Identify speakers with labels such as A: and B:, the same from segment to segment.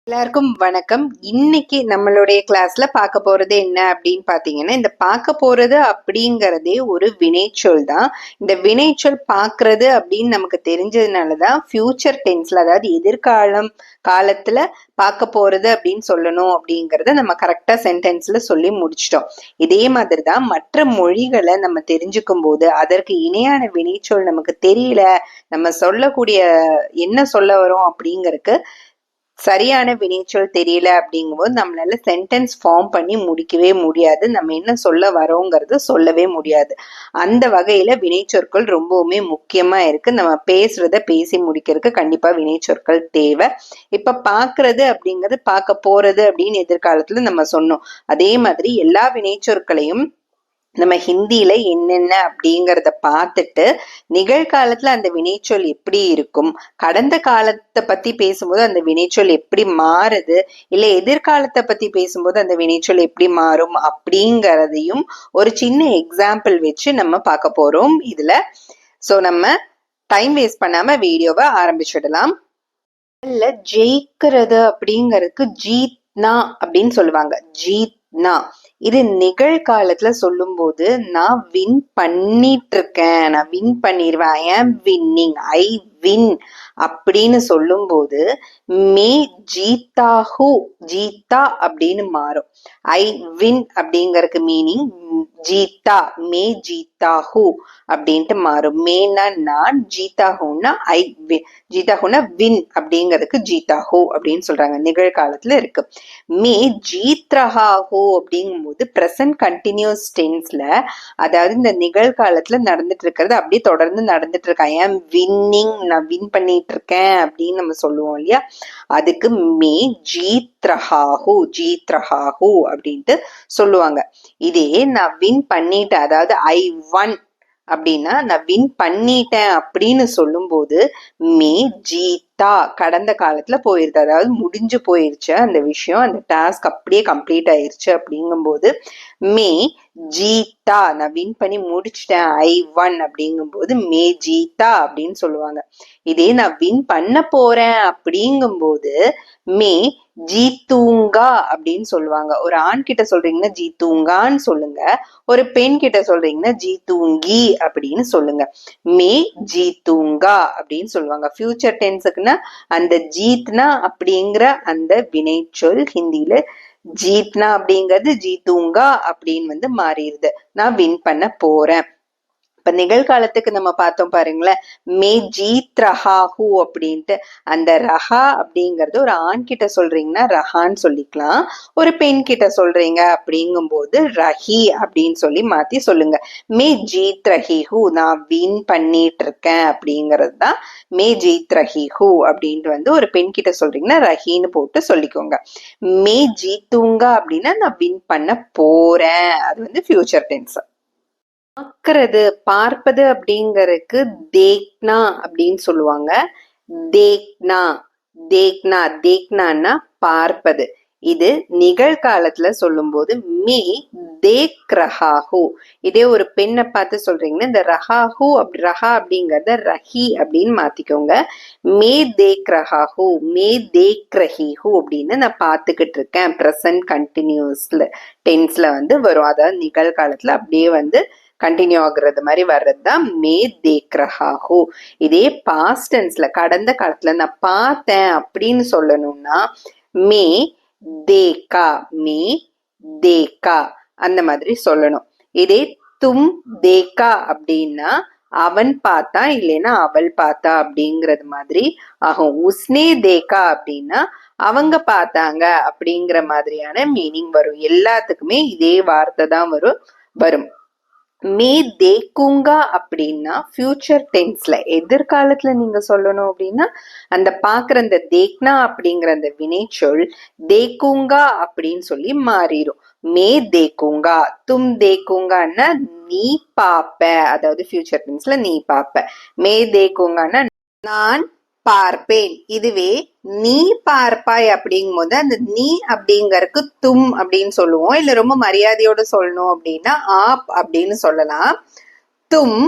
A: எல்லாருக்கும் வணக்கம். இன்னைக்கு நம்மளுடைய கிளாஸ்ல பார்க்க போறது என்ன அப்படின்னு பாத்தீங்கன்னா, இந்த பார்க்க போறது அப்படிங்கறதே ஒரு வினைச்சொல் தான். இந்த வினைச்சொல் பார்க்கறது அப்படின்னு நமக்கு தெரிஞ்சதுனாலதான் ஃபியூச்சர் டென்ஸ்ல, அதாவது காலத்துல பார்க்க போறது அப்படின்னு சொல்லணும் அப்படிங்கறத நம்ம கரெக்டா சென்டென்ஸ்ல சொல்லி முடிச்சிட்டோம். இதே மாதிரிதான் மற்ற மொழிகளை நம்ம தெரிஞ்சுக்கும் போது அதற்கு இணையான வினைச்சொல் நமக்கு தெரியல, நம்ம சொல்லக்கூடிய என்ன சொல்ல வரோம் அப்படிங்கறதுக்கு சரியான வினைச்சொல் தெரியல அப்படிங்கும்போது நம்மளால சென்டென்ஸ் ஃபார்ம் பண்ணி முடிக்கவே முடியாது. நம்ம என்ன சொல்ல வரோங்கிறது சொல்லவே முடியாது. அந்த வகையில வினைச்சொற்கள் ரொம்பவுமே முக்கியமா இருக்கு. நம்ம பேசுறத பேசி முடிக்கிறதுக்கு கண்டிப்பா வினைச்சொற்கள் தேவை. இப்ப பாக்குறது அப்படிங்கிறது பார்க்க போறது அப்படின்னு எதிர்காலத்துல நம்ம சொன்னோம். அதே மாதிரி எல்லா வினைச்சொற்களையும் நம்ம ஹிந்தியில என்னென்ன அப்படிங்கிறத பார்த்துட்டு நிகழ்காலத்துல அந்த வினைச்சொல் எப்படி இருக்கும், கடந்த காலத்தை பத்தி பேசும்போது அந்த வினைச்சொல் எப்படி மாறுது, இல்ல எதிர்காலத்தை பத்தி பேசும்போது அந்த வினைச்சொல் எப்படி மாறும் அப்படிங்கிறதையும் ஒரு சின்ன எக்ஸாம்பிள் வச்சு நம்ம பார்க்க போறோம் இதுல. சோ நம்ம டைம் வேஸ்ட் பண்ணாம வீடியோவை ஆரம்பிச்சிடலாம். இல்ல ஜெயிக்கிறது அப்படிங்கிறதுக்கு ஜீத்னா அப்படின்னு சொல்லுவாங்க. ஜீத்னா இது நிகழ்காலத்துல சொல்லும் போது நான் வின் பண்ணிட்டு இருக்கேன், நான் வின் பண்ணிடுவேன், ஐ ஆம் வின்னிங், ஐ வின் அப்படின்னு சொல்லும் போது மே ஜீத்தா ஹூ, ஜீத்தா அப்படின்னு மாறும். ஐ வின் அப்படிங்கறதுக்கு மீனிங் ஜீத்தா, மே ஜீத்தா ஹூ அப்படின்ட்டு மாறும். மேனா நான், ஜீத்தா ஹூன்னா ஐ வின், ஜீத்தா ஹூனா வின் அப்படிங்கிறதுக்கு ஜீத்தா ஹூ அப்படின்னு சொல்றாங்க. நிகழ்காலத்துல இருக்கு. மே ஜீத் ரஹா ஹூ அப்படிங்கும் போது பிரசன்ட் கண்டினியூஸ் டென்ஸ்ல, அதாவது இந்த நிகழ்காலத்துல நடந்துட்டு இருக்கிறது அப்படியே தொடர்ந்து நடந்துட்டு இருக்கு. ஐ ஆம் வின்னிங், நான் வின் பண்ணிட்டு இருக்கேன் அப்படின்னு நம்ம சொல்லுவோம் இல்லையா, அதுக்கு மே ஜீத் ரஹாஹூ, ஜீத் ரஹாஹூ அப்படின்ட்டு சொல்லுவாங்க. இதே நான் வின் பண்ணிட்டேன், அதாவது ஐ ஒன் அப்படின்னா நான் வின் பண்ணிட்டேன் அப்படின்னு சொல்லும் போது மே ஜீத்தா, கடந்த காலத்துல போயிருது, அதாவது முடிஞ்சு போயிருச்சு அந்த விஷயம், அந்த டாஸ்க் அப்படியே கம்ப்ளீட் ஆயிருச்சு அப்படிங்கும் போது மே ஜீத்தா, நான் வின் பண்ணி முடிச்சிட்டேன், ஐ ஒன் அப்படிங்கும் போது மே ஜீத்தா அப்படின்னு சொல்லுவாங்க. இதே நான் வின் பண்ண போறேன் அப்படிங்கும் போது மே ஜீத்தூங்கா அப்படின்னு சொல்லுவாங்க. ஒரு ஆண் கிட்ட சொல்றீங்கன்னா ஜீத்தூங்கான்னு சொல்லுங்க, ஒரு பெண் கிட்ட சொல்றீங்கன்னா ஜீத்தூங்கி அப்படின்னு சொல்லுங்க. மே ஜீத்தூங்கா அப்படின்னு சொல்லுவாங்க. ஃபியூச்சர் டென்ஸுக்குன்னா அந்த ஜீத்னா அப்படிங்கிற அந்த வினைச்சொல் ஹிந்தியில ஜீத்னா அப்படிங்கிறது ஜீத்தூங்கா அப்படின்னு மாறிடுது. நான் வின் பண்ண போறேன். இப்ப நிகழ்காலத்துக்கு நம்ம பார்த்தோம் பாருங்களேன், மே ஜீத் ரஹாஹூ அப்படின்ட்டு, அந்த ரஹா அப்படிங்கறது ஒரு ஆண் கிட்ட சொல்றீங்கன்னா ரஹான்னு சொல்லிக்கலாம், ஒரு பெண் கிட்ட சொல்றீங்க அப்படிங்கும் போது ரஹி அப்படின்னு சொல்லி மாத்தி சொல்லுங்க. மே ஜீத் ரஹிஹூ, நான் வின் பண்ணிட்டு இருக்கேன் அப்படிங்கிறது தான் மே ஜீத் ரஹிஹூ அப்படின்ட்டு ஒரு பெண் கிட்ட சொல்றீங்கன்னா ரஹின்னு போட்டு சொல்லிக்கோங்க. மே ஜீத்துங்கா அப்படின்னா நான் வின் பண்ண போறேன், அது ஃபியூச்சர் டென்ஸ். பார்க்கறது, பார்ப்பது அப்படிங்கறதுக்கு தேக்னா அப்படின்னு சொல்லுவாங்க. தேக்னா, தேக்னா, தேக்னான்னா பார்ப்பது. இது நிகழ்காலத்துல சொல்லும் போது மே தேக் ரஹாஹூ. இதே ஒரு பெண்ணை பார்த்து சொல்றீங்கன்னா இந்த ரஹாஹூ ரஹா அப்படிங்கறத ரஹி அப்படின்னு மாத்திக்கோங்க. மே தேக் ரஹாஹூ, மே தேக் ரஹிஹூ அப்படின்னு நான் பார்த்துக்கிட்டு இருக்கேன். பிரசன்ட் கண்டினியூஸ்ல டென்ஸ்ல வரும், அதாவது நிகழ்காலத்துல அப்படியே கண்டினியூ ஆகுறது மாதிரி வர்றதுதான் மே தேக் ரஹாஹூ. இதே பாஸ்ட் டென்ஸ்ல, கடந்த காலத்துல நான் பார்த்தேன் அப்படின்னு சொல்லணும்னா மே தேக்கா, மே தேக்கா அந்த மாதிரி சொல்லணும். இதே தும் தேக்கா அப்படின்னா அவன் பார்த்தா இல்லைன்னா அவள் பார்த்தா அப்படிங்கறது மாதிரி ஆகும். உஸ்னே தேக்கா அப்படின்னா அவங்க பார்த்தாங்க அப்படிங்கிற மாதிரியான மீனிங் வரும். எல்லாத்துக்குமே இதே வார்த்தை தான் வரும். மே தேக்குங்கா அப்படின்னா ஃபியூச்சர் டென்ஸ்ல, எதிர்காலத்துல நீங்க சொல்லணும் அப்படின்னா அந்த பாக்குற அந்த தேக்னா அப்படிங்கிற அந்த வினைச்சொல் தேக்குங்கா அப்படின்னு சொல்லி மாறிடும். மே தேக்குங்கா, தும் தேக்குங்கான்னா நீ பாப்ப, அதாவது ஃபியூச்சர் டென்ஸ்ல நீ பாப்ப. மே தேக்குங்கான்னா நான் பார்ப்பேன். இதுவே நீ பார்ப்பாய் அப்படிங்கும் போது அந்த நீ அப்படிங்கறதுக்கு தும் அப்படின்னு சொல்லுவோம். இல்ல ரொம்ப மரியாதையோட சொல்லணும் அப்படின்னா ஆப் அப்படின்னு சொல்லலாம். தும்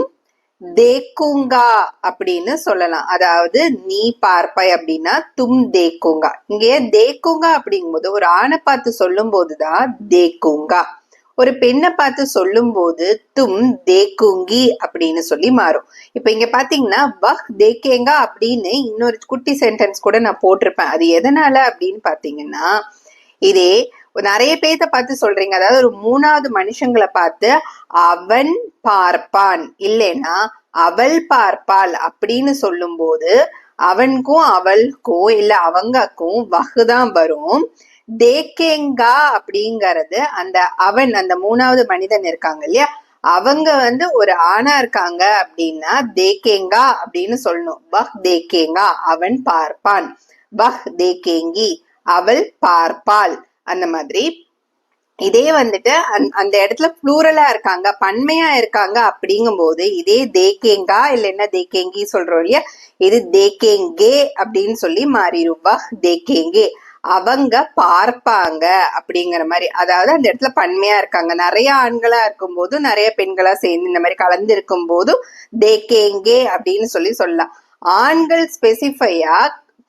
A: தேக்குங்கா அப்படின்னு சொல்லலாம். அதாவது நீ பார்ப்பாய் அப்படின்னா தும் தேக்குங்கா. இங்கே தேக்குங்கா அப்படிங்கும்போது ஒரு ஆணை பார்த்து சொல்லும் போதுதான் தேக்குங்கா, ஒரு பெண்ணை பார்த்து சொல்லும் போது தும் தேக்குங்கி அப்படின்னு சொல்லி மாறும். இப்ப இங்க பாத்தீங்கன்னா வஹ் தேக்கேங்கா அப்படின்னு இன்னொரு குட்டி சென்டென்ஸ் கூட நான் போட்டிருப்பேன். அது எதனால அப்படின்னு பாத்தீங்கன்னா, இதே நிறைய பேர்த்த பார்த்து சொல்றீங்க, அதாவது ஒரு மூணாவது மனுஷங்களை பார்த்து அவன் பார்ப்பான் இல்லைன்னா அவள் பார்ப்பாள் அப்படின்னு சொல்லும் போது அவனுக்கும் அவளுக்கும் இல்ல அவங்கக்கும் வகுதான் வரும். தேக்கேங்கா அப்படிங்கறது அந்த அவன், அந்த மூணாவது மனிதன் இருக்காங்க இல்லையா, அவங்க ஒரு ஆணா இருக்காங்க அப்படின்னா தேக்கேங்கா அப்படின்னு சொல்லணும். வஹ் தேக்கேங்கா அவன் பார்ப்பான், வஹ் தேக்கேங்கி அவள் பார்ப்பாள். அந்த மாதிரி இதே அந்த இடத்துல ப்ளூரலா இருக்காங்க, பன்மையா இருக்காங்க அப்படிங்கும் போது இதே தேக்கேங்கா இல்லைன்னா தேக்கேங்கி சொல்றோம் இல்லையா, இது தேக்கேங்கே அப்படின்னு சொல்லி மாறிடும். வஹ் தேக்கேங்கே அவங்க பார்ப்பாங்க அப்படிங்கிற மாதிரி. அதாவது அந்த இடத்துல பன்மையா இருக்காங்க, நிறைய ஆண்களா இருக்கும் போதும் நிறைய பெண்களா சேர்ந்து இந்த மாதிரி கலந்து இருக்கும் போதும் தேக்கேங்கே அப்படின்னு சொல்லலாம். ஆண்கள் ஸ்பெசிஃபையா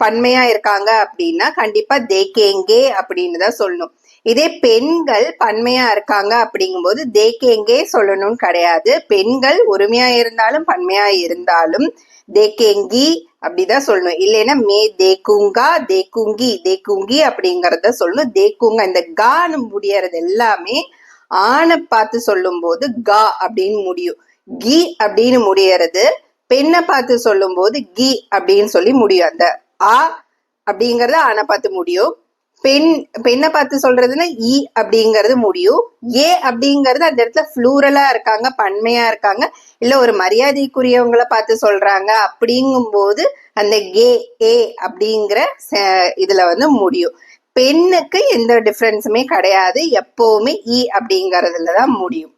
A: பன்மையா இருக்காங்க அப்படின்னா கண்டிப்பா தேக்கேங்கே அப்படின்னு தான் சொல்லணும். இதே பெண்கள் பன்மையா இருக்காங்க அப்படிங்கும்போது தேக்கேங்கே சொல்லணும்னு கிடையாது. பெண்கள் ஒருமையா இருந்தாலும் பன்மையா இருந்தாலும் தேக்கேங்கி அப்படிதான் சொல்லணும். இல்லைன்னா மே தேக்குங்கா தேக்குங்கி தேக்குங்கி அப்படிங்கறத சொல்லணும். தேக்குங்கா இந்த கான்னு முடியறது எல்லாமே ஆணை பார்த்து சொல்லும் போது கா அப்படின்னு முடியும். கி அப்படின்னு முடியறது பெண்ணை பார்த்து சொல்லும் போது கி அப்படின்னு சொல்லி முடியும். அந்த ஆ அப்படிங்கறது ஆணை பார்த்து முடியும். பெண்ணை பார்த்து சொல்றதுன்னா இ அப்படிங்கறது முடியும். ஏ அப்படிங்கறது அந்த இடத்துல ஃப்ளூரலா இருக்காங்க, பன்மையா இருக்காங்க, இல்ல ஒரு மரியாதைக்குரியவங்களை பார்த்து சொல்றாங்க அப்படிங்கும் போது அந்த கே ஏ அப்படிங்கிற இதுல முடியும். பெண்ணுக்கு எந்த டிஃபரன்ஸுமே கிடையாது, எப்பவுமே இ அப்படிங்கறதுலதான் முடியும்.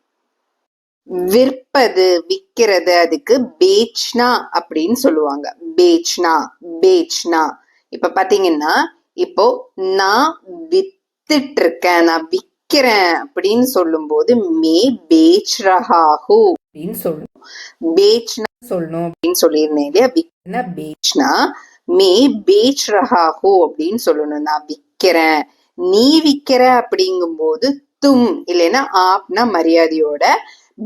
A: விற்பது விற்கிறது அதுக்கு பேச்னா அப்படின்னு சொல்லுவாங்க. பேச்னா பேச்னா. இப்ப பாத்தீங்கன்னா இப்போ நான் வித்துட்டு இருக்கேன், நான் விக்கிறேன் அப்படின்னு சொல்லும் போது மே பேச் ரஹாஹூ அப்படின்னு சொல்லணும். பேச்னா சொல்லணும் அப்படின்னு சொல்லியிருந்தேன் இல்லையா. விற்கனா பேச்னா மே பேச் ரஹாஹூ அப்படின்னு சொல்லணும். நான் விக்கிறேன், நீ விக்கிற அப்படிங்கும் போது தும் இல்லைன்னா ஆப்னா மரியாதையோட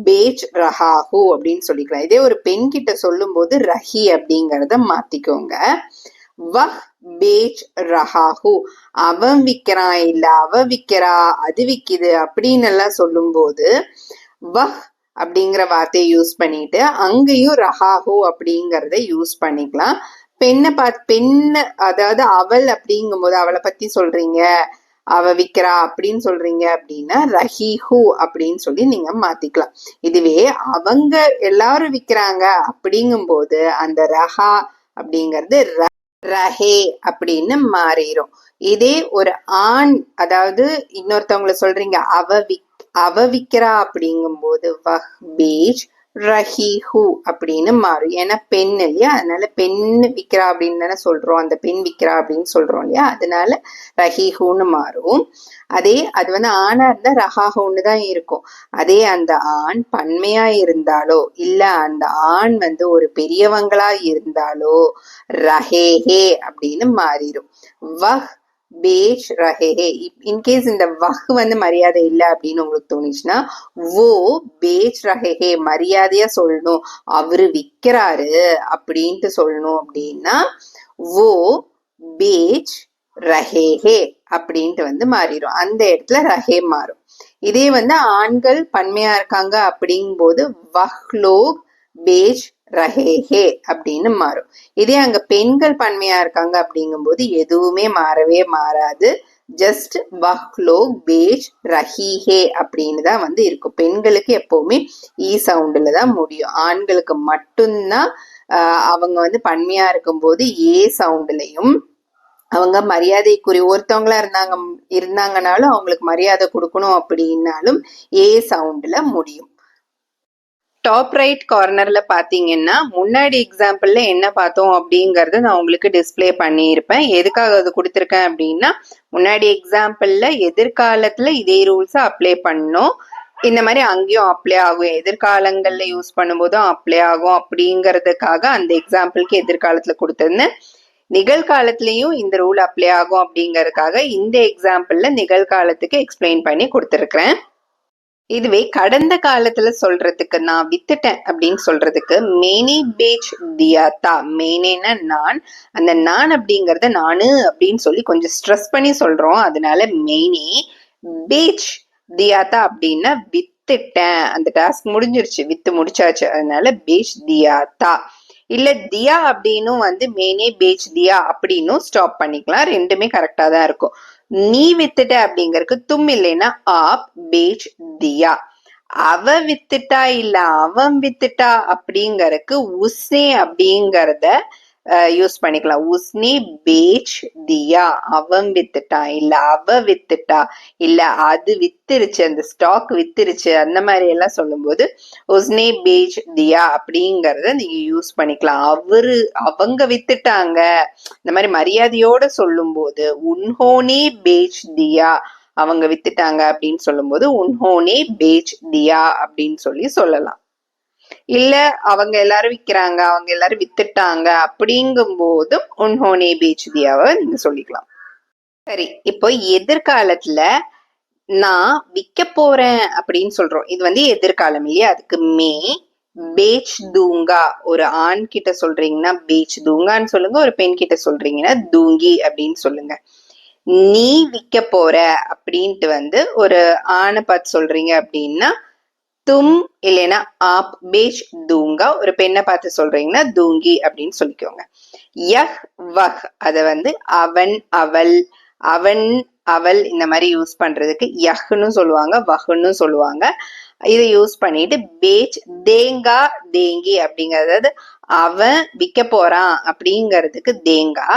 A: பேச் ரஹாஹூ அப்படின்னு சொல்லிக்கலாம். இதே ஒரு பெண் கிட்ட சொல்லும் போது ரஹி அப்படிங்கறத மாத்திக்கோங்க. வஹ் பேச் ரஹாஹூ அவன் விக்கிறான் இல்ல அவ விக்கிறா அது விக்குது அப்படின்னு எல்லாம் சொல்லும் போது வஹ் அப்படிங்கிற வார்த்தையை யூஸ் பண்ணிட்டு அங்கேயும் ரஹாஹூ அப்படிங்கறத யூஸ் பண்ணிக்கலாம். பெண்ணு அதாவது அவள் அப்படிங்கும் போது அவளை பத்தி சொல்றீங்க, அவ விக்கிறா அப்படின்னு சொல்றீங்க அப்படின்னா ரஹிஹூ அப்படின்னு சொல்லி நீங்க மாத்திக்கலாம். இதுவே அவங்க எல்லாரும் விக்கிறாங்க அப்படிங்கும் போது அந்த ரஹா அப்படிங்கிறது ரஹே அப்படின்னு மாறிடும். இதே ஒரு ஆண், அதாவது இன்னொருத்தவங்களை சொல்றீங்க அவ விக்கிறா அப்படிங்கும் போது வஹ் பேஜ் ரஹிஹூ அப்படின்னு மாறும். ஏன்னா பெண் இல்லையா, அதனால பெண் விக்கிறா அப்படின்னு தானே சொல்றோம், அந்த பெண் விக்கிறா அப்படின்னு சொல்றோம் இல்லையா, அதனால ரஹிஹூன்னு மாறும். அதே அது ஆணா இருந்தா ரஹாஹூன்னு தான் இருக்கும். அதே அந்த ஆண் பன்மையா இருந்தாலோ இல்ல அந்த ஆண் ஒரு பெரியவங்களா இருந்தாலோ ரஹேஹே அப்படின்னு மாறிடும். வஹ் பேச் ரஹேஹே. இன்கேஸ் இந்த வஹ் மரியாதை இல்லை அப்படின்னு உங்களுக்கு தோணுச்சுன்னா ஓ பேச் ரஹேஹே மரியாதையா சொல்லணும். அவரு விக்கிறாரு அப்படின்ட்டு சொல்லணும். அப்படின்னா ஓ பேச் ரஹேஹே அப்படின்ட்டு மாறிடும். அந்த இடத்துல ரஹே மாறும். இதே ஆண்கள் பன்மையா இருக்காங்க அப்படிங்கும் போது வஹ்லோக் பேச் ரஹேஹே அப்படின்னு மாறும். இதே அங்க பெண்கள் பன்மையா இருக்காங்க அப்படிங்கும் போது எதுவுமே மாறவே மாறாது. ஜஸ்ட் வஹ்லோக் பேச் ரஹிஹே அப்படின்னு தான் இருக்கும். பெண்களுக்கு எப்பவுமே ஈ சவுண்டுல தான் முடியும். ஆண்களுக்கு மட்டும்தான் அவங்க பன்மையா இருக்கும் போது ஏ சவுண்டுலையும், அவங்க மரியாதைக்குரிய ஒருத்தவங்களா இருந்தாங்கனாலும் அவங்களுக்கு மரியாதை கொடுக்கணும் அப்படின்னாலும் ஏ சவுண்ட்ல முடியும். டாப் ரைட் கார்னர்ல பாத்தீங்கன்னா முன்னாடி எக்ஸாம்பிள்ல என்ன பார்த்தோம் அப்படிங்கறத நான் உங்களுக்கு டிஸ்பிளே பண்ணியிருப்பேன். எதுக்காக அது கொடுத்துருக்கேன் அப்படின்னா, முன்னாடி எக்ஸாம்பிள்ல எதிர்காலத்துல இதே ரூல்ஸை அப்ளை பண்ணோம். இந்த மாதிரி அங்கேயும் அப்ளை ஆகும், எதிர்காலங்கள்ல யூஸ் பண்ணும்போதும் அப்ளை ஆகும் அப்படிங்கிறதுக்காக அந்த எக்ஸாம்பிளுக்கு எதிர்காலத்துல கொடுத்திருந்தேன். நிகழ்காலத்திலயும் இந்த ரூல் அப்ளை ஆகும் அப்படிங்கறதுக்காக இந்த எக்ஸாம்பிள்ல நிகழ்காலத்துக்கு எக்ஸ்பிளைன் பண்ணி கொடுத்துருக்கிறேன். இதுவே கடந்த காலத்துல சொல்றதுக்கு நான் வித்துட்டேன் அப்படின்னு சொல்றதுக்கு மேனே பேச் தியாத்தா. மேனேனா நான், அந்த நான் அப்படிங்கறத நானு அப்படின்னு சொல்லி கொஞ்சம் ஸ்ட்ரெஸ் பண்ணி சொல்றோம், அதனால மேனே பேச் தியாத்தா அப்படின்னா வித்துட்டேன், அந்த டாஸ்க் முடிஞ்சிருச்சு, வித்து முடிச்சாச்சு, அதனால பேச் தியாத்தா. இல்ல தியா அப்படின்னும் வந்து மேனே பேச் தியா அப்படின்னும் ஸ்டாப் பண்ணிக்கலாம், ரெண்டுமே கரெக்டா தான் இருக்கும். நீ வித்துட்ட அப்படிங்கறதுக்கு தும் இல்லைன்னா ஆப் பேச் தியா. அவ வித்துட்டா இல்ல அவன் வித்துட்டா அப்படிங்கறதுக்கு உஸ்னே அப்படிங்கறத யூஸ் பண்ணிக்கலாம். உஸ்னே பேச் தியா, அவன் வித்துட்டான் இல்ல அவ வித்துட்டா இல்ல அது வித்துருச்சு, அந்த ஸ்டாக் வித்துருச்சு, அந்த மாதிரி எல்லாம் சொல்லும்போது உஸ்னே பேச் தியா அப்படிங்கறத நீங்க யூஸ் பண்ணிக்கலாம். அவங்க வித்துட்டாங்க, இந்த மாதிரி மரியாதையோட சொல்லும் போது உன்ஹோனே பேச் தியா, அவங்க வித்துட்டாங்க அப்படின்னு சொல்லும் போது உன்ஹோனே பேச் தியா அப்படின்னு சொல்லலாம். இல்ல அவங்க எல்லாரும் விக்கிறாங்க, அவங்க எல்லாரும் வித்துட்டாங்க அப்படிங்கும் போதும் உன்ஹோனே பேச் தியாவை நீங்க சொல்லிக்கலாம். சரி, இப்போ எதிர்காலத்துல நான் விற்க போறேன் அப்படின்னு சொல்றோம், இது வந்து எதிர்காலம் இல்லையா, அதுக்கு மே பேச் தூங்கா. ஒரு ஆண் கிட்ட சொல்றீங்கன்னா பேச் தூங்கான்னு சொல்லுங்க, ஒரு பெண் கிட்ட சொல்றீங்கன்னா தூங்கி அப்படின்னு சொல்லுங்க. நீ விற்க போற அப்படின்ட்டு வந்து ஒரு ஆணை பார்த்து சொல்றீங்க அப்படின்னா தும் இல்லைன்னா ஆப் பேச் தூங்கா, ஒரு பெண்ணை பார்த்து சொல்றீங்கன்னா தூங்கி அப்படின்னு சொல்லிக்கோங்க. யஹ் வஹ் அத வந்து அவன் அவள் அவன் அவள் இந்த மாதிரி யூஸ் பண்றதுக்கு யஹ்னு சொல்லுவாங்க, வஹ்னு சொல்லுவாங்க. இதை யூஸ் பண்ணிட்டு பேச் தேங்கா தேங்கி அப்படிங்கறது அவன் விற்க போறான் அப்படிங்கிறதுக்கு தேங்கா,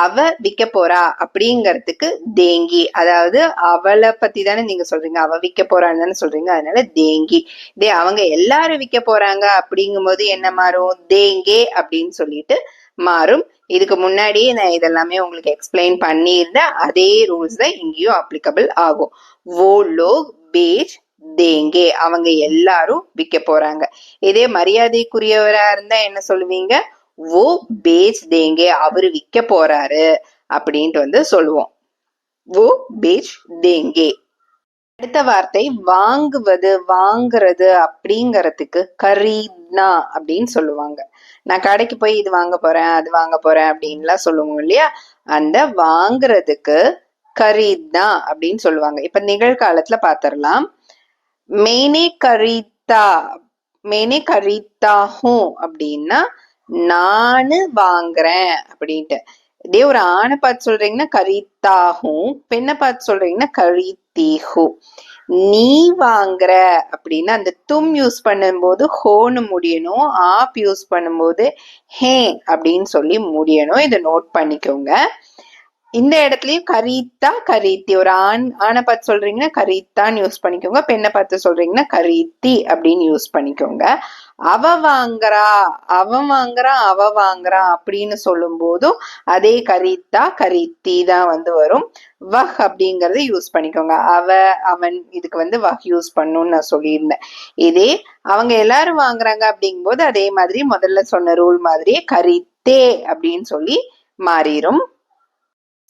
A: அவ விற்க போறா அப்படிங்கறதுக்கு தேங்கி. அதாவது அவளை பத்தி தானே நீங்க சொல்றீங்க, அவ விற்க போறான்னு தானே சொல்றீங்க, அதனால தேங்கி. அவங்க எல்லாரும் விற்க போறாங்க அப்படிங்கும் போது என்ன மாறும், தேங்கே அப்படின்னு சொல்லிட்டு மாறும். இதுக்கு முன்னாடியே நான் இதெல்லாமே உங்களுக்கு எக்ஸ்பிளைன் பண்ணியிருந்தேன், அதே ரூல்ஸ் தான் இங்கேயும் அப்ளிகபிள் ஆகும். वो लोग बेच देंगे, அவங்க எல்லாரும் விற்க போறாங்க. இதே மரியாதைக்குரியவரா இருந்தா என்ன சொல்லுவீங்க, वो बेच देंगे, அவரு விற்க போறாரு அப்படின்ட்டு வந்து சொல்லுவோம். वो बेच देंगे. அடுத்த வார்த்தை வாங்குவது, வாங்குறது அப்படிங்கறதுக்கு கரீத்னா அப்படின்னு சொல்லுவாங்க. நான் கடைக்கு போய் இது வாங்க போறேன் அது வாங்க போறேன் அப்படின்லாம் சொல்லுவோம் இல்லையா, அந்த வாங்குறதுக்கு கரீத்னா அப்படின்னு சொல்லுவாங்க. இப்ப நிகழ்காலத்துல பாத்திரலாம். மேனே கரீத்தா, மேனே கரீத்தா ஹூ அப்படின்னா நானு வாங்குறேன் அப்படின்ட்டு. இதே ஒரு ஆணை பார்த்து சொல்றீங்கன்னா கரீத்தாகும், பெண்ணை பார்த்து சொல்றீங்கன்னா கரீத்தீஹு. நீ வாங்குற அப்படின்னா அந்த தும் யூஸ் பண்ணும்போது ஹோன்னு முடியணும், ஆப் யூஸ் பண்ணும்போது ஹே அப்படின்னு சொல்லி முடியணும். இதை நோட் பண்ணிக்கோங்க. இந்த இடத்துலயும் கரீத்தா கரீத்தி, ஒரு ஆணை பார்த்து சொல்றீங்கன்னா கரீத்தான்னு யூஸ் பண்ணிக்கோங்க, பெண்ணை பார்த்து சொல்றீங்கன்னா கரீத்தி அப்படின்னு யூஸ் பண்ணிக்கோங்க. அவ வாங்குறா அவன் வாங்குறான் அவ வாங்குறான் அப்படின்னு சொல்லும் போதும் அதே கரீத்தா கரீத்தி தான் வந்து வரும். வஹ் அப்படிங்கறத யூஸ் பண்ணிக்கோங்க, அவ அவன் இதுக்கு வந்து வஹ் யூஸ் பண்ணுன்னு நான் சொல்லியிருந்தேன். இதே அவங்க எல்லாரும் வாங்குறாங்க அப்படிங்கும் போது அதே மாதிரி முதல்ல சொன்ன ரூல் மாதிரியே கரீத்தே அப்படின்னு சொல்லி மாறிடும்.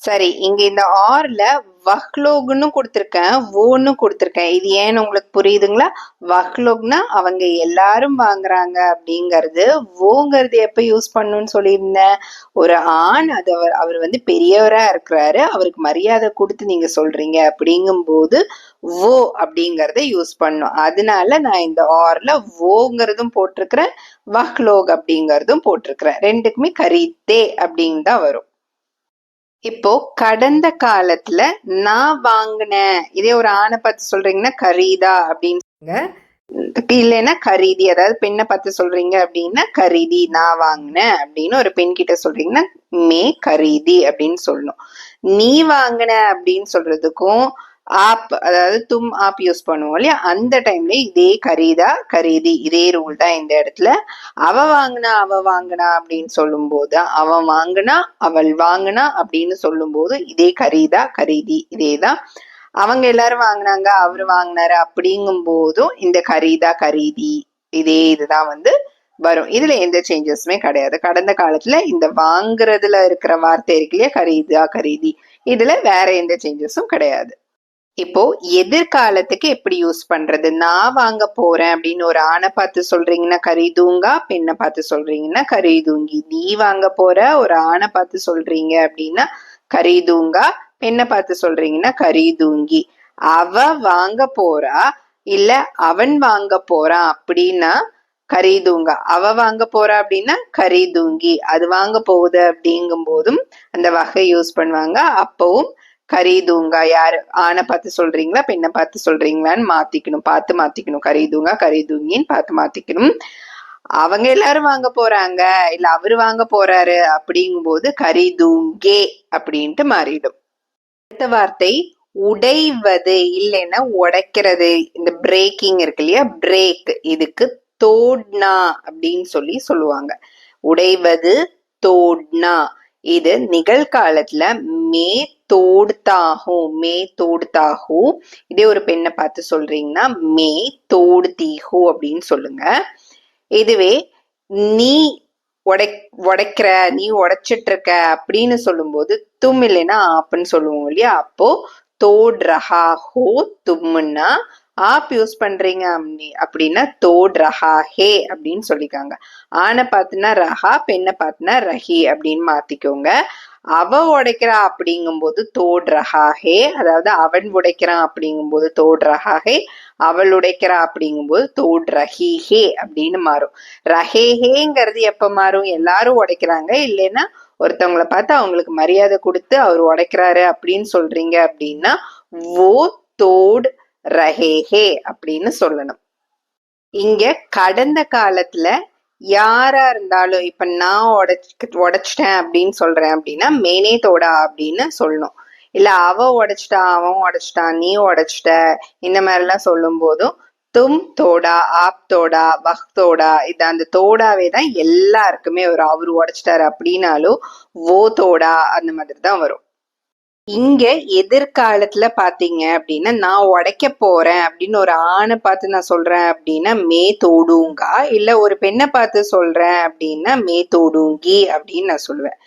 A: சரி, இங்க இந்த ஆர்ல வஹ்லோக்னு கொடுத்திருக்கேன், ஓன்னு கொடுத்திருக்கேன். இது ஏன்னு உங்களுக்கு புரியுதுங்களா? வஹ்லோக்னா அவங்க எல்லாரும் வாங்குறாங்க அப்படிங்கிறது. ஓங்கிறது எப்ப யூஸ் பண்ணணும்னு சொல்லியிருந்தேன், ஒரு ஆண் அது அவர் வந்து பெரியவரா இருக்கிறாரு, அவருக்கு மரியாதை கொடுத்து நீங்க சொல்றீங்க அப்படிங்கும் போது ஓ அப்படிங்கறத யூஸ் பண்ணும். அதனால நான் இந்த ஆர்ல ஓங்கிறதும் போட்டிருக்கிறேன், வஹ்லோக் அப்படிங்கறதும் போட்டிருக்கிறேன். ரெண்டுக்குமே கரீத்தே அப்படின்னு தான் வரும். இப்போ கடந்த காலத்துல நான் வாங்கினேன், இதே ஒரு ஆணை பார்த்து சொல்றீங்கன்னா கரீதா அப்படின்னு, இல்லைன்னா கரீதி, அதாவது பெண்ணை பார்த்து சொல்றீங்க அப்படின்னா கரீதி, நான் வாங்கினேன் அப்படின்னு. ஒரு பெண் கிட்ட சொல்றீங்கன்னா மே கரீதி அப்படின்னு சொல்லணும். நீ வாங்கின அப்படின்னு சொல்றதுக்கும் ஆப், அதாவது தும் ஆப் யூஸ் பண்ணுவோம் இல்லையா, அந்த டைம்ல இதே கரீதா கரீதி இதே ரூல் தான் இந்த இடத்துல. அவ வாங்கினா அவ வாங்கினா அப்படின்னு சொல்லும் போது, அவன் வாங்கினா அவள் வாங்கினா அப்படின்னு சொல்லும் போது இதே கரீதா கரீதி இதேதான். அவங்க எல்லாரும் வாங்கினாங்க, அவரு வாங்கினாரு அப்படிங்கும் போதும் இந்த கரீதா கரீதி இதே இதுதான் வரும். இதுல எந்த சேஞ்சஸுமே கிடையாது. கடந்த காலத்துல இந்த வாங்குறதுல இருக்கிற வார்த்தை இருக்கு இல்லையா, கரீதா கரீதி, இதுல வேற எந்த சேஞ்சஸும் கிடையாது. இப்போ எதிர்காலத்துக்கு எப்படி யூஸ் பண்றது? நான் வாங்க போறேன் அப்படின்னு ஒரு ஆணை பார்த்து சொல்றீங்கன்னா கரீதூங்கா, பெண்ணை பார்த்து சொல்றீங்கன்னா கரீதூங்கி. நீ வாங்க போற ஒரு ஆணை பார்த்து சொல்றீங்க அப்படின்னா கரீதூங்கா, பெண்ணை பார்த்து சொல்றீங்கன்னா கரீதூங்கி. அவ வாங்க போறா இல்ல அவன் வாங்க போறான் அப்படின்னா கரீதூங்கா. அவ வாங்க போறா அப்படின்னா கரீதூங்கி. அது வாங்க போகுது அப்படிங்கும் போதும் அந்த வகை யூஸ் பண்ணுவாங்க. அப்பவும் கரீதூங்கா. யாரு ஆணை பார்த்து சொல்றீங்களா பெண்ணை பார்த்து சொல்றீங்களான்னு பார்த்து மாத்திக்கணும். கரீதூங்கா கரீதூங்கின்னு பார்த்து மாத்திக்கணும். அவங்க எல்லாரும் வாங்க போறாங்க இல்ல அவரு வாங்க போறாரு அப்படிங்கும் போது கரீதூங்கே அப்படின்ட்டு மாறிடும். அடுத்த வார்த்தை உடைவது இல்லைன்னா உடைக்கிறது. இந்த பிரேக்கிங் இருக்கு இல்லையா, பிரேக், இதுக்கு தோட்னா அப்படின்னு சொல்லுவாங்க. உடைவது தோட்னா. இது நிகழ்காலத்துல மே தோடுத்தாகும், மே தோடுத்தாகும். இதே ஒரு பெண்ணை பார்த்து சொல்றீங்கன்னா மே தோடுதீஹு அப்படின்னு சொல்லுங்க. இதுவே நீ உடைக்கிற, நீ உடைச்சிட்டு இருக்க அப்படின்னு சொல்லும்போது தும் இல்லைன்னா ஆப்புன்னு சொல்லுவோம் இல்லையா, அப்போ தோட் ரஹா ஹோ தும்முன்னா ஆப் யூஸ் பண்றீங்க அப்படின்னா தோட் ரஹா ஹே அப்படின்னு சொல்லிக்காங்க. ஆணை பார்த்துனா ரஹா, பெண்ணை பார்த்துனா ரஹி அப்படின்னு மாத்திக்கோங்க. அவ உடைக்கிறா அப்படிங்கும் போது தோட் ரஹா ஹே, அதாவது அவன் உடைக்கிறான் அப்படிங்கும் போது தோட் ரஹா ஹே, அவள் உடைக்கிறா அப்படிங்கும் போது தோட் ரஹி ஹே அப்படின்னு மாறும். ரஹே ஹேங்கிறது எப்ப மாறும்? எல்லாரும் உடைக்கிறாங்க இல்லைன்னா ஒருத்தவங்களை பார்த்து அவங்களுக்கு மரியாதை கொடுத்து அவர் உடைக்கிறாரு அப்படின்னு சொல்றீங்க அப்படின்னா ஓ தோட் ரஹேஹே அப்படின்னு சொல்லணும். இங்க கடந்த காலத்துல யாரா இருந்தாலும், இப்ப நான் உடைச்சிட்டேன் அப்படின்னு சொல்றேன் அப்படின்னா மேனே தோடா அப்படின்னு சொல்லணும். இல்ல அவ உடைச்சிட்டா, அவன் உடைச்சிட்டான், நீ உடைச்சிட்ட, இந்த மாதிரி எல்லாம் சொல்லும் போதும் தும் தோடா, ஆப் தோடா, வஹ் தோடா, இது அந்த தோடாவே தான் எல்லாருக்குமே வரும். அவரு உடைச்சிட்டாரு அப்படின்னாலும் ஓ தோடா அந்த மாதிரி தான் வரும். இங்க எதிர்காலத்துல பாத்தீங்க அப்படின்னா நான் உடைக்க போறேன் அப்படின்னு ஒரு ஆணை பார்த்து நான் சொல்றேன் அப்படின்னா மே தோடுங்கா, இல்ல ஒரு பெண்ணை பார்த்து சொல்றேன் அப்படின்னா மே தோடுங்கி அப்படின்னு நான் சொல்லுவேன்.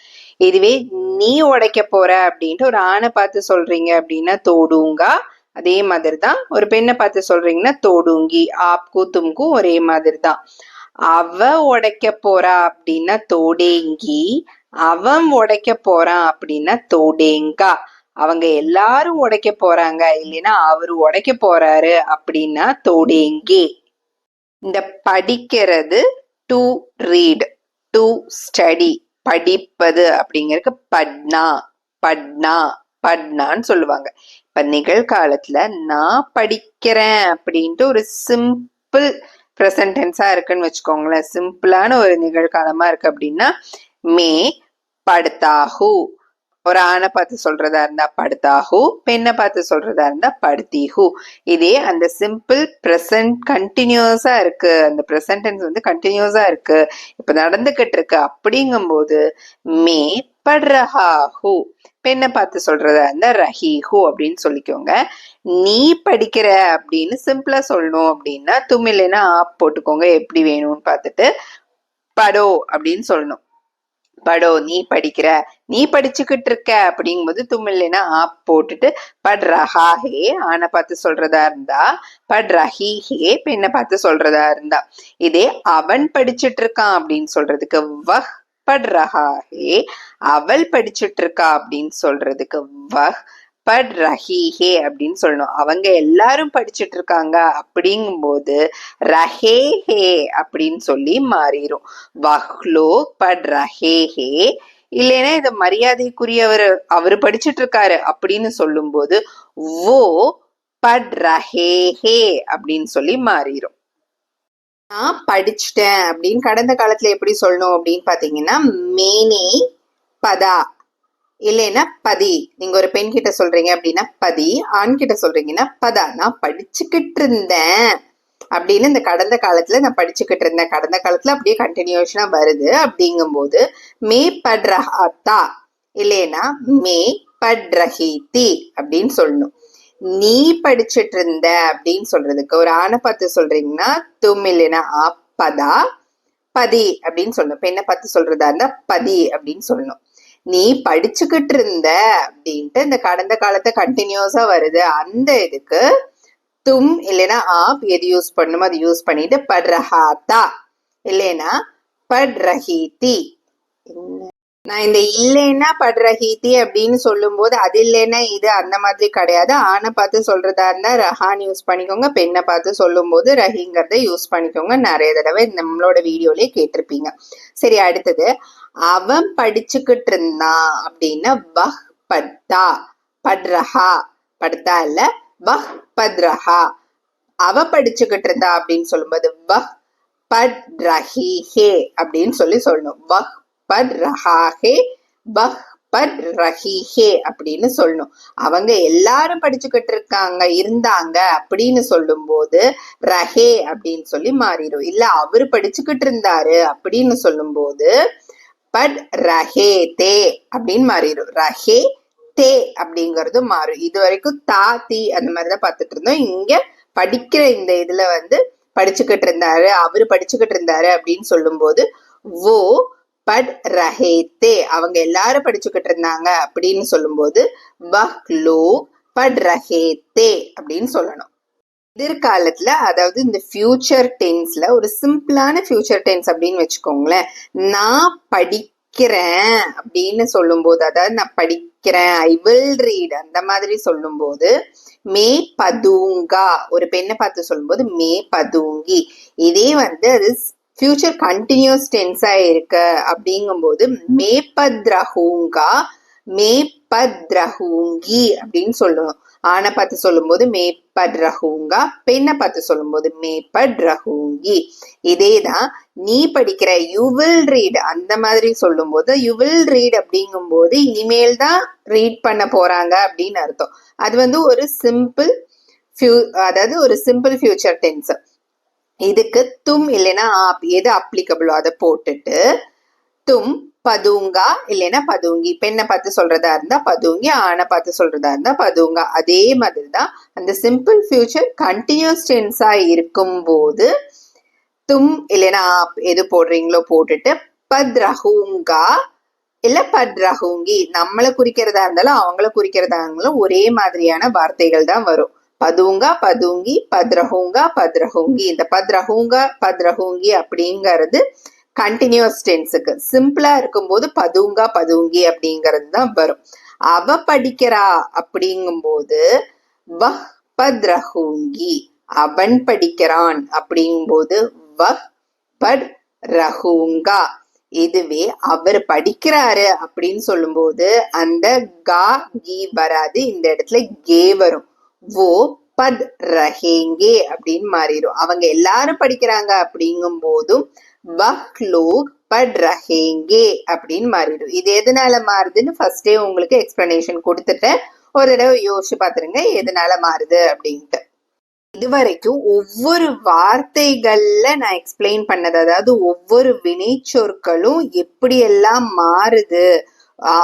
A: இதுவே நீ உடைக்க போற அப்படின்ட்டு ஒரு ஆணை பார்த்து சொல்றீங்க அப்படின்னா தோடுங்கா. அதே மாதிரிதான் ஒரு பெண்ணை பார்த்து சொல்றீங்கன்னா தோடுங்கி. ஆப்கும் தும்கும் ஒரே மாதிரி தான். அவ உடைக்க போறா அப்படின்னா தோடேங்கி, அவன் உடைக்க போறான் அப்படின்னா தோடேங்கா. அவங்க எல்லாரும் உடைக்க போறாங்க இல்லைன்னா அவரு உடைக்க போறாரு அப்படின்னா தோடேங்கே. இந்த படிக்கிறது டு ரீட், டு ஸ்டடி, படிப்பது அப்படிங்கிறதுக்கு பட்னா, பட்னா, பட்னான்னு சொல்லுவாங்க. இப்ப நிகழ்காலத்துல நான் படிக்கிறேன் அப்படின்ட்டு ஒரு சிம்பிள் ப்ரெசன்ட் டென்ஸா இருக்குன்னு வச்சுக்கோங்களேன். சிம்பிளான ஒரு நிகழ்காலமா இருக்கு அப்படின்னா மே படுத்தாஹு. ஒரு ஆணை பார்த்து சொல்றதா இருந்தா படுத்தாஹு, பெண்ணை பார்த்து சொல்றதா இருந்தா படுத்தீஹு. இதே அந்த சிம்பிள் ப்ரெசன்ட் கண்டினியூஸா இருக்கு, அந்த ப்ரெசன்ட் டென்ஸ் கண்டினியூஸா இருக்கு, இப்ப நடந்துகிட்டு இருக்கு அப்படிங்கும் போது மே படுறஹாஹு. பெண்ணை பார்த்து சொல்றதா இருந்தா ரஹீஹு அப்படின்னு சொல்லிக்கோங்க. நீ படிக்கிற அப்படின்னு சிம்பிளா சொல்லணும் அப்படின்னா தும்மில்லைன்னா ஆப் போட்டுக்கோங்க, எப்படி வேணும்னு பார்த்துட்டு படோ அப்படின்னு சொல்லணும். படோ நீ படிக்கிற, நீ படிச்சுக்கிட்டு இருக்க அப்படிங்கும்போது தும்மில்லைன்னா ஆப் போட்டுட்டு பட் ரஹா ஹே ஆனை பார்த்து சொல்றதா இருந்தா, பட் ரஹி ஹே பெண்ணை பார்த்து சொல்றதா இருந்தா. இதே அவன் படிச்சுட்டு இருக்கான் அப்படின்னு சொல்றதுக்கு வஹ் பட் ரஹா ஹே, அவள் படிச்சுட்டு இருக்கா அப்படின்னு சொல்றதுக்கு வஹ் பட் ரஹி ஹே அப்படின்னு சொல்லணும். அவங்க எல்லாரும் படிச்சுட்டு இருக்காங்க அப்படிங்கும் போது ரஹே ஹே அப்படின்னு சொல்லி மாறிடும். வஹ்லோ பட் ரஹே ஹே, இல்லைன்னா இத மரியாதைக்குரியவர் அவரு படிச்சுட்டு இருக்காரு அப்படின்னு சொல்லும் போது ஓ பட் ரஹே ஹே அப்படின்னு சொல்லி மாறிடும். நான் படிச்சுட்டேன் அப்படின்னு கடந்த காலத்துல எப்படி சொல்லணும் அப்படின்னு பாத்தீங்கன்னா மேனே பதா, இல்லைன்னா பதி. நீங்க ஒரு பெண் கிட்ட சொல்றீங்க அப்படின்னா பதி, ஆண் கிட்ட சொல்றீங்கன்னா பதா. நான் படிச்சுக்கிட்டு இருந்தேன் அப்படின்னு இந்த கடந்த காலத்துல நான் படிச்சுக்கிட்டு இருந்தேன், கடந்த காலத்துல அப்படியே கண்டினியூஷனா வருது அப்படிங்கும் போது மே பட்ரஹாத்தா இல்லைன்னா மே பட்ரஹீதி அப்படின்னு சொல்லணும். நீ படிச்சுட்டு இருந்த அப்படின்னு சொல்றதுக்கு ஒரு ஆணை பார்த்து சொல்றீங்கன்னா தும் இல்லைன்னா பதா பதி அப்படின்னு சொல்லணும். பெண்ணை பார்த்து சொல்றதா இருந்தா பதி அப்படின்னு சொல்லணும். நீ படிச்சுக்கிட்டு இருந்த அப்படின்ட்டு இந்த கடந்த காலத்தை கண்டினியூஸா வருது. அந்த இதுக்கு தும் இல்லைன்னா ஆப் எது யூஸ் பண்ணுமோ அது யூஸ் பண்ணிட்டு பட் ரஹாத்தா இல்லைன்னா பட் ரஹீதி. நான் இந்த இல்லைன்னா பட் ரஹீதி அப்படின்னு சொல்லும் போது அது இல்லைன்னா இது அந்த மாதிரி கிடையாது. ஆணை பார்த்து சொல்றதா இருந்தா ரஹான் யூஸ் பண்ணிக்கோங்க, பெண்ணை பார்த்து சொல்லும் போது ரஹிங்கிறத யூஸ் பண்ணிக்கோங்க. நிறைய தடவை நம்மளோட வீடியோலயே கேட்டிருப்பீங்க. சரி, அடுத்தது அவன் படிச்சுக்கிட்டு இருந்தான் அப்படின்னா வஹ் பத்தா பட்ரஹா, படுத்தா இல்ல வஹ் பத்ரஹா. அவ படிச்சுக்கிட்டு இருந்தா அப்படின்னு சொல்லும்போது வஹ் பட் ரஹி ஹே அப்படின்னு சொல்லணும். வஹ் பட் ரஹா ஹே வஹ் பட் ரஹி ஹே அப்படின்னு சொல்லணும். அவங்க எல்லாரும் படிச்சுக்கிட்டு இருந்தாங்க அப்படின்னு சொல்லும் போது ரஹே அப்படின்னு சொல்லி மாறிடும். இல்ல அவரு படிச்சுக்கிட்டு இருந்தாரு அப்படின்னு சொல்லும் போது பட் ரஹே தே அப்படின்னு மாறிடும். ரஹே தே அப்படிங்கறது மாறும். இது வரைக்கும் தா தி அந்த மாதிரிதான் பார்த்துட்டு இருந்தோம். இங்க படிக்கிற இந்த இதுல படிச்சுக்கிட்டு இருந்தாரு, அவரு படிச்சுக்கிட்டு இருந்தாரு அப்படின்னு சொல்லும் போது ஓ பட் ரஹேத்தே, அவங்க எல்லாரும் படிச்சுக்கிட்டு இருந்தாங்க அப்படின்னு சொல்லும் போது வஹ் லோக் பட் ரஹேத்தே அப்படின்னு சொல்லணும். எதிர்காலத்துல, அதாவது இந்த ஃபியூச்சர் டென்ஸ்ல ஒரு சிம்பிளான ஃபியூச்சர் டென்ஸ் அப்படின்னு வச்சுக்கோங்களேன். நான் படிக்கிறேன் அப்படின்னு சொல்லும் போது, அதாவது நான் படிக்கிறேன் ஐ வில் ரீட் அந்த மாதிரி சொல்லும் போது மே பதுங்கா, ஒரு பெண்ணை பார்த்து சொல்லும் போது மே பதுங்கி. இதே அது ஃபியூச்சர் கண்டினியூஸ் டென்ஸா இருக்கு அப்படிங்கும் போது மே பத்ரஹூங்கா மே பத்ரஹூங்கி அப்படின்னு சொல்லணும். ஆணை பார்த்து சொல்லும் போது மே பத்ரஹூங்கா, பெண்ணை பார்த்து சொல்லும் போது மே பத்ரஹூங்கி. இதேதான் நீ படிக்கிற யூ வில் ரீட் அந்த மாதிரி சொல்லும் போது யூ வில் ரீட் அப்படிங்கும் போது இனிமேல் தான் ரீட் பண்ண போறாங்க அப்படின்னு அர்த்தம். அது ஒரு சிம்பிள் அதாவது ஒரு சிம்பிள் ஃபியூச்சர் டென்ஸ். இதுக்கு தும் இல்லைன்னா ஆப் எது அப்ளிகபிளோ அதை போட்டுட்டு தும் பதுங்கா இல்லைன்னா பதுங்கி, பெண்ணை பார்த்து சொல்றதா இருந்தா பதுங்கி, ஆணை பார்த்து சொல்றதா இருந்தா பதுங்கா. அதே மாதிரிதான் அந்த சிம்பிள் ஃபியூச்சர் கண்டினியூஸ் டென்ஸா இருக்கும் போது தும் இல்லைன்னா ஆப் எது போடுறீங்களோ போட்டுட்டு பத்ரஹூங்கா இல்ல பத்ரஹூங்கி, நம்மளை குறிக்கிறதா இருந்தாலும் அவங்கள குறிக்கிறதா இருந்தாலும் ஒரே மாதிரியான வார்த்தைகள் தான் வரும். பதுங்கா பதுங்கி, பத்ரஹூங்கா பத்ரஹூங்கி. இந்த பத்ரஹூங்கா பத்ரஹூங்கி அப்படிங்கிறது கண்டினியூஸ் டென்ஸுக்கு. சிம்பிளா இருக்கும்போது பதுங்கா பதுங்கி அப்படிங்கிறது தான் வரும். அவ படிக்கிறா அப்படிங்கும் போது வஹ் பத்ரஹூங்கி, அவன் படிக்கிறான் அப்படிங்கும் போது வஹ் பட் ரஹூங்கா. இதுவே அவர் படிக்கிறாரு அப்படின்னு சொல்லும் போது அந்த கா கி வராது, இந்த இடத்துல கே வரும். ஓ பட் ரஹேங்கே அப்படின்னு மாறிடும். அவங்க எல்லாரும் படிக்கிறாங்க அப்படிங்கும் போதும் வஹ் லோக் பட் ரஹேங்கே அப்படின்னு மாறிடும். இது எதனால மாறுதுன்னு ஃபர்ஸ்டே உங்களுக்கு எக்ஸ்பிளனேஷன் கொடுத்துட்டேன். ஒரு தடவை யோசிச்சு பாத்துருங்க எதனால மாறுது அப்படின்ட்டு. இதுவரைக்கும் ஒவ்வொரு வார்த்தைகள்ல நான் எக்ஸ்பிளைன் பண்ணது, அதாவது ஒவ்வொரு வினை சொற்களும் எப்படி எல்லாம் மாறுது,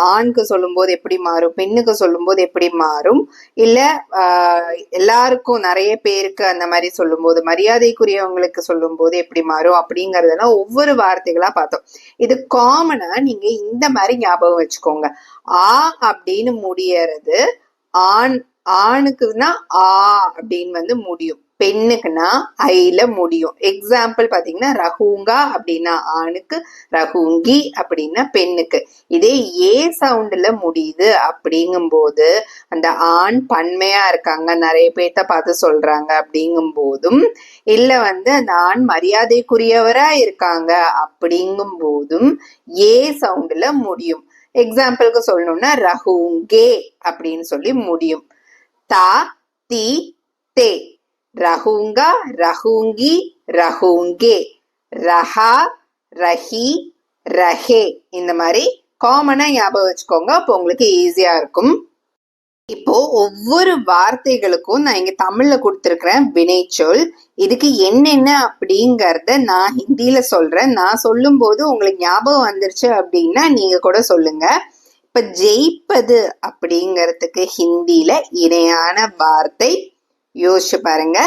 A: ஆணுக்கு சொல்லும் போது எப்படி மாறும், பெண்ணுக்கு சொல்லும் போது எப்படி மாறும், இல்ல எல்லாருக்கும் நிறைய பேருக்கு அந்த மாதிரி சொல்லும் போது, மரியாதைக்குரியவங்களுக்கு சொல்லும் போது எப்படி மாறும் அப்படிங்கறதெல்லாம் ஒவ்வொரு வார்த்தைகளா பார்த்தோம். இது காமனா நீங்க இந்த மாதிரி ஞாபகம் வச்சுக்கோங்க. ஆ அப்படின்னு முடியறது ஆணுக்குன்னா ஆ அப்படின்னு முடியும், பெண்ணுக்குன்னா ஐல முடியும். எக்ஸாம்பிள் பாத்தீங்கன்னா ரஹூங்கா அப்படின்னா ஆணுக்கு, ரஹூங்கி அப்படின்னா பெண்ணுக்கு. இதே ஏ சவுண்ட்ல முடியுது அப்படிங்கும் போது அந்த ஆண் பன்மையா இருக்காங்க, நிறைய பேர்த்த பார்த்து சொல்றாங்க அப்படிங்கும் போதும், இல்ல அந்த ஆண் மரியாதைக்குரியவரா இருக்காங்க அப்படிங்கும் போதும் ஏ சவுண்ட்ல முடியும். எக்ஸாம்பிளுக்கு சொல்லணும்னா ரஹூங்கே அப்படின்னு சொல்லி முடியும். தா தி தே, ரஹூங்கா ரஹூங்கி ரஹூங்கே, ரஹா ரஹி ரஹே. இந்த மாதிரி காமனா ஞாபகம் வச்சுக்கோங்க, அப்போ உங்களுக்கு ஈஸியா இருக்கும். இப்போ ஒவ்வொரு வார்த்தைகளுக்கும் நான் இங்க தமிழ்ல கொடுத்திருக்கிறேன் வினைச்சொல். இதுக்கு என்னென்ன அப்படிங்கறத நான் ஹிந்தியில சொல்றேன். நான் சொல்லும் போது உங்களுக்கு ஞாபகம் வந்துருச்சு அப்படின்னா நீங்க கூட சொல்லுங்க. இப்ப ஜெயிப்பது அப்படிங்கிறதுக்கு ஹிந்தியில இணையான வார்த்தை யோசிச்சு பாருங்க,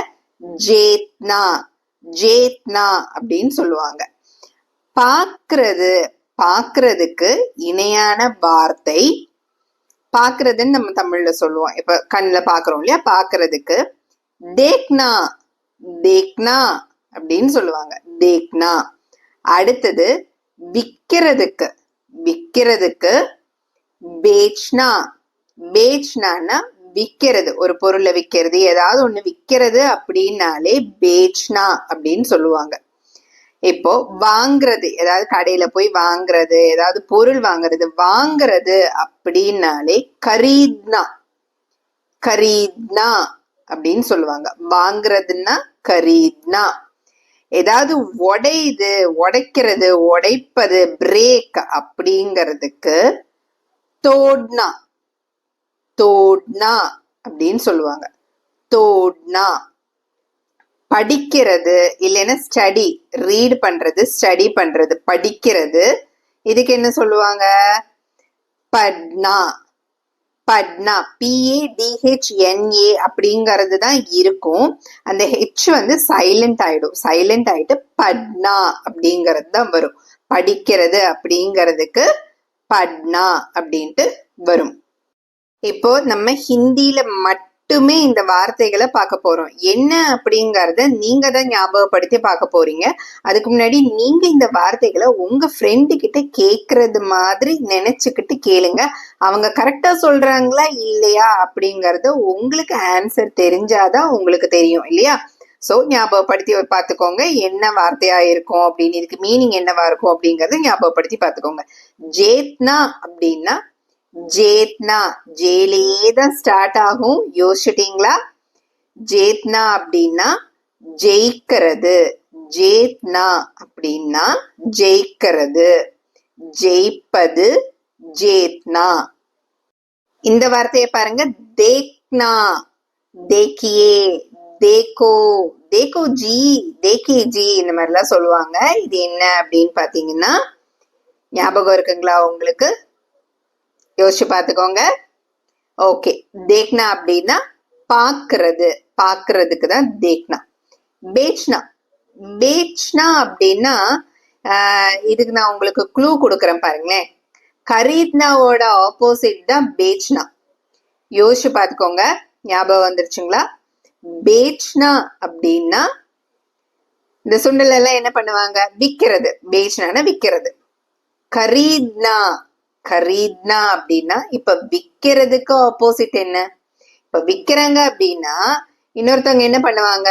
A: ஜேத்னா. ஜேத்னா அப்படின்னு சொல்லுவாங்க. பாக்குறது, பாக்குறதுக்கு இணையான வார்த்தை, பாக்குறதுன்னு நம்ம தமிழ்ல சொல்லுவோம். இப்ப கண்ணுல பாக்குறோம் இல்லையா, பாக்குறதுக்கு தேக்னா. தேக்னா அப்படின்னு சொல்லுவாங்க, தேக்னா. அடுத்தது விக்கிறதுக்கு, விக்கிறதுக்கு பேச்னா. பேச்னான்னா விக்கிறது, ஒரு பொருளை விக்கிறது, ஏதாவது ஒண்ணு விக்கிறது அப்படின்னாலே பேச்னா அப்படின்னு சொல்லுவாங்க. இப்போ வாங்குறது, ஏதாவது கடையில போய் வாங்குறது, ஏதாவது பொருள் வாங்குறது, வாங்குறது அப்படின்னாலே கரீத்னா. கரீத்னா அப்படின்னு சொல்லுவாங்க. வாங்குறதுன்னா கரீத்னா. ஏதாவது உடையுது, உடைக்கிறது, உடைப்பது, பிரேக் அப்படிங்கிறதுக்கு தோட்னா. தோட்னா அப்படின்னு சொல்லுவாங்க, தோட்னா. படிக்கிறது இல்லைன்னா ஸ்டடி, ரீட் பண்றது, ஸ்டடி பண்றது, படிக்கிறது, இதுக்கு என்ன சொல்லுவாங்க, பட்னா. பட்னா, PADHNA அப்படிங்கிறது தான் இருக்கும். அந்த ஹெச் வந்து சைலண்ட் ஆயிடும். சைலண்ட் ஆயிட்டு பட்னா அப்படிங்கிறது தான் வரும். படிக்கிறது அப்படிங்கிறதுக்கு பட்னா அப்படின்ட்டு வரும். இப்போ நம்ம ஹிந்தியில மட்டுமே இந்த வார்த்தைகளை பார்க்க போறோம். என்ன அப்படிங்கறத நீங்க தான் ஞாபகப்படுத்தி பார்க்க போறீங்க. அதுக்கு முன்னாடி நீங்க இந்த வார்த்தைகளை உங்க ஃப்ரெண்டு கிட்ட கேக்குறது மாதிரி நினைச்சுக்கிட்டு கேளுங்க. அவங்க கரெக்டா சொல்றாங்களா இல்லையா அப்படிங்கறது உங்களுக்கு ஆன்சர் தெரிஞ்சாதான் உங்களுக்கு தெரியும் இல்லையா. சோ ஞாபகப்படுத்தி பார்த்துக்கோங்க என்ன வார்த்தையா இருக்கும் அப்படின்னு, இதுக்கு மீனிங் என்னவா இருக்கும் அப்படிங்கறத ஞாபகப்படுத்தி பார்த்துக்கோங்க. ஜேத்னா அப்படின்னா ஜேத்னா, ஜேலியே தான் ஸ்டார்ட் ஆகும். யோசிச்சிட்டீங்களா? ஜேத்னா அப்படின்னா ஜெயிக்கிறது. ஜேத்னா அப்படின்னா ஜெயிக்கிறது, ஜெயிப்பது, ஜேத்னா. இந்த வார்த்தையை பாருங்க, தேக்னா. தேக்கியே, தேக்கோ, தேக்கோ ஜி, தேக்கே ஜி, இந்த மாதிரிலாம் சொல்லுவாங்க. இது என்ன அப்படின்னு பாத்தீங்கன்னா ஞாபகம் இருக்குங்களா உங்களுக்கு? யோசிச்சு பார்த்துக்கோங்க. ஓகே, தேக்னா அப்படின்னா பாக்குறது, பாக்குறதுக்கு தான் தேக்னா. பேச்னா, பேச்னா அப்படின்னா இதுக்கு நான் உங்களுக்கு க்ளூ கொடுக்குறேன் பாருங்களேன். கரீத்னாவோட ஆப்போசிட் தான் பேச்னா. யோசிச்சு பார்த்துக்கோங்க, ஞாபகம் வந்துருச்சுங்களா? பேச்னா அப்படின்னா இந்த சுண்டல் எல்லாம் என்ன பண்ணுவாங்க, விக்கிறது. பேச்னா விக்கிறது. கரீத்னா, கரீத்னா அப்படின்னா இப்ப விக்கிறதுக்கு ஆப்போசிட் என்ன? இப்ப விக்கிறாங்க அப்படின்னா இன்னொருத்தவங்க என்ன பண்ணுவாங்க,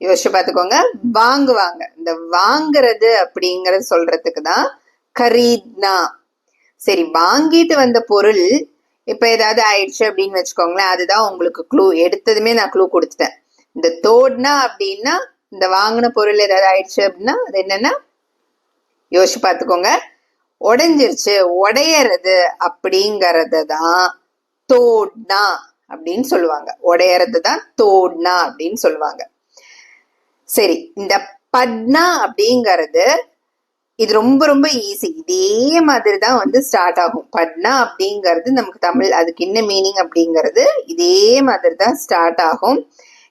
A: யோசிச்சு பார்த்துக்கோங்க, வாங்குவாங்க. இந்த வாங்குறது அப்படிங்கறது சொல்றதுக்கு தான் கரீத்னா. சரி, வாங்கிட்டு வந்த பொருள் இப்ப ஏதாவது ஆயிடுச்சு அப்படின்னு வச்சுக்கோங்களேன், அதுதான் உங்களுக்கு க்ளூ. எடுத்ததுமே நான் க்ளூ கொடுத்துட்டேன். இந்த தோட்னா அப்படின்னா இந்த வாங்கின பொருள் ஏதாவது ஆயிடுச்சு அப்படின்னா அது என்னன்னா, யோசிச்சு பார்த்துக்கோங்க, உடைஞ்சிருச்சு, உடையறது அப்படிங்கறது தான் தோட்னா அப்படின்னு சொல்லுவாங்க. உடையறது தான் தோட்னா அப்படின்னு சொல்லுவாங்க. சரி, இந்த பட்னா அப்படிங்கறது இது ரொம்ப ரொம்ப ஈஸி. இதே மாதிரி தான் வந்து ஸ்டார்ட் ஆகும். பட்னா அப்படிங்கிறது நமக்கு தமிழ், அதுக்கு என்ன மீனிங் அப்படிங்கிறது இதே மாதிரி தான் ஸ்டார்ட் ஆகும்.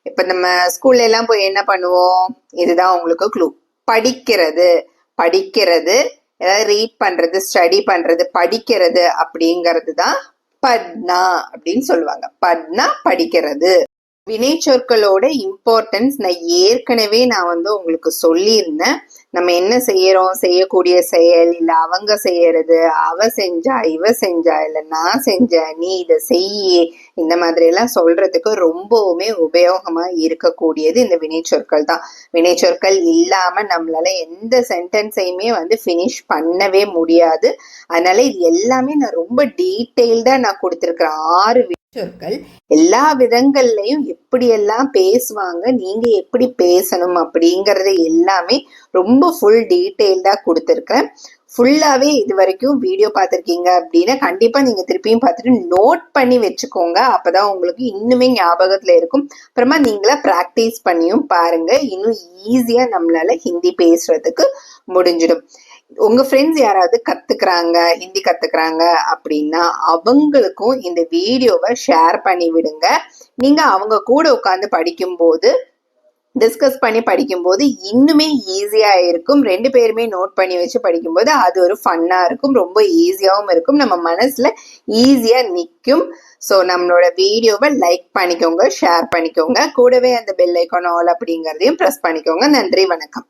A: இப்ப நம்ம ஸ்கூல்ல எல்லாம் போய் என்ன பண்ணுவோம், இதுதான் உங்களுக்கு க்ளூ. படிக்கிறது, படிக்கிறது, ஏதாவது ரீட் பண்றது, ஸ்டடி பண்றது, படிக்கிறது அப்படிங்கிறது தான் பட்னா அப்படின்னு சொல்லுவாங்க. பட்னா படிக்கிறது. வினைச்சொற்களோட இம்பார்ட்டன்ஸ் நான் ஏற்கனவே வந்து உங்களுக்கு சொல்லியிருந்தேன். நம்ம என்ன செய்யறோம், செய்யக்கூடிய செயல், இல்ல அவங்க செய்யறது, அவ செஞ்சா, இவ செஞ்சா, இல்ல நான் செஞ்சேன், நீ இதை செய்ய, இந்த மாதிரி எல்லாம் சொல்றதுக்கு ரொம்பவுமே உபயோகமா இருக்கக்கூடியது இந்த வினைச்சொற்கள் தான். வினைச்சொற்கள் இல்லாம நம்மளால எந்த சென்டென்ஸையுமே ஃபினிஷ் பண்ணவே முடியாது. அதனால இது எல்லாமே நான் ரொம்ப டீட்டெயில்டா நான் கொடுத்திருக்கிறேன். 6 சொற்கள் எல்லா விதங்கள்லயும் எப்படியெல்லாம் பேசுவாங்க, நீங்க எப்படி பேசணும் அப்படிங்கறது எல்லாமே ரொம்ப ஃபுல் டீட்டெயில்டா கொடுத்துருக்கேன். ஃபுல்லாவே இது வரைக்கும் வீடியோ பார்த்துருக்கீங்க அப்படின்னா கண்டிப்பா நீங்க திருப்பியும் பார்த்துட்டு நோட் பண்ணி வச்சுக்கோங்க. அப்பதான் உங்களுக்கு இன்னுமே ஞாபகத்துல இருக்கும். அப்புறமா நீங்களா பிராக்டிஸ் பண்ணியும் பாருங்க, இன்னும் ஈஸியா நம்மளால ஹிந்தி பேசுறதுக்கு முடிஞ்சிடும். உங்க ஃப்ரெண்ட்ஸ் யாராவது கத்துக்கிறாங்க, ஹிந்தி கத்துக்கிறாங்க அப்படின்னா அவங்களுக்கும் இந்த வீடியோவை ஷேர் பண்ணி விடுங்க. நீங்க அவங்க கூட உட்காந்து படிக்கும்போது டிஸ்கஸ் பண்ணி படிக்கும்போது இன்னுமே ஈஸியா இருக்கும். 2 பேருமே நோட் பண்ணி வச்சு படிக்கும்போது அது ஒரு ஃபன்னா இருக்கும். ரொம்ப ஈஸியாவும் இருக்கும். நம்ம மனசுல ஈஸியா நிக்கும். ஸோ நம்மளோட வீடியோவை லைக் பண்ணிக்கோங்க, ஷேர் பண்ணிக்கோங்க. கூடவே அந்த பெல் ஐக்கான் ஆல் அப்படிங்கிறதையும் ப்ரெஸ் பண்ணிக்கோங்க. நன்றி, வணக்கம்.